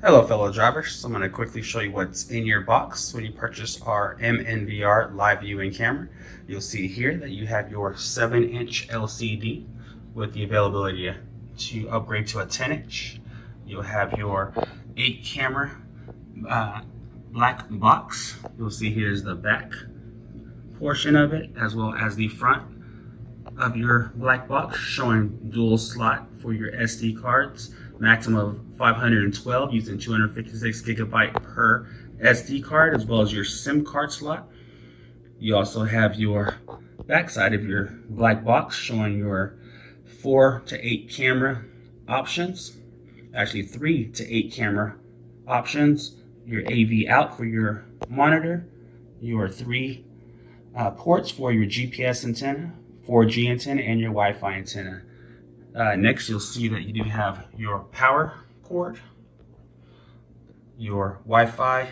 Hello fellow drivers, so I'm going to quickly show you what's in your box when you purchase our MNVR live viewing camera. You'll see here that you have your 7-inch LCD with the availability to upgrade to a 10-inch. You'll have your 8 camera black box. You'll see here's the back portion of it as well as the front of your black box, showing dual slot for your SD cards, maximum of 512 using 256 gigabyte per SD card, as well as your SIM card slot. You also have your backside of your black box showing your 4 to 8 camera options, actually 3 to 8 camera options, your AV out for your monitor, your 3 ports for your GPS antenna, 4G antenna, and your Wi-Fi antenna. Next, you'll see that you do have your power cord, your Wi-Fi,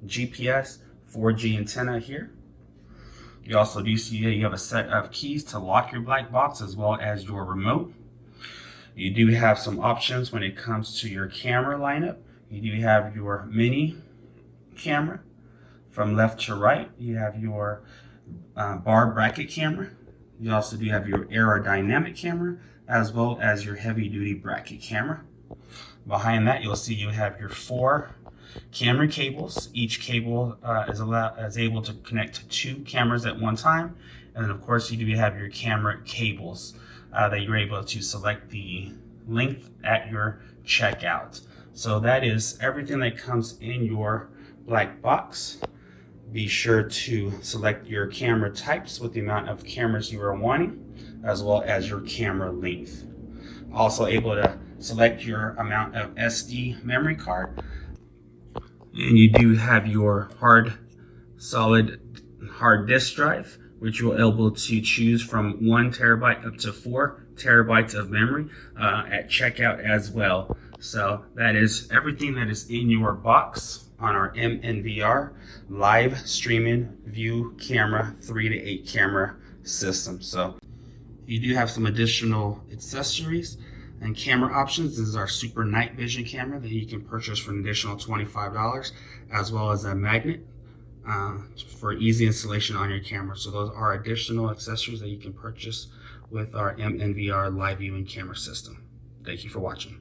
GPS, 4G antenna here. You also do see that you have a set of keys to lock your black box as well as your remote. You do have some options when it comes to your camera lineup. You do have your mini camera from left to right. You have your bar bracket camera. You also do have your aerodynamic camera as well as your heavy duty bracket camera. Behind that, you'll see you have your 4 camera cables. Each cable is able to connect to 2 cameras at one time. And then of course you do have your camera cables that you're able to select the length at your checkout. So that is everything that comes in your black box. Be sure to select your camera types with the amount of cameras you are wanting, as well as your camera length. Also able to select your amount of SD memory card. And you do have your solid hard disk drive, which you're able to choose from 1 terabyte up to 4 terabytes of memory at checkout as well. So that is everything that is in your box on our MNVR live streaming view camera 3 to 8 camera system. So you do have some additional accessories and camera options. This is our super night vision camera that you can purchase for an additional $25, as well as a magnet for easy installation on your camera. So those are additional accessories that you can purchase with our MNVR live viewing camera system. Thank you for watching.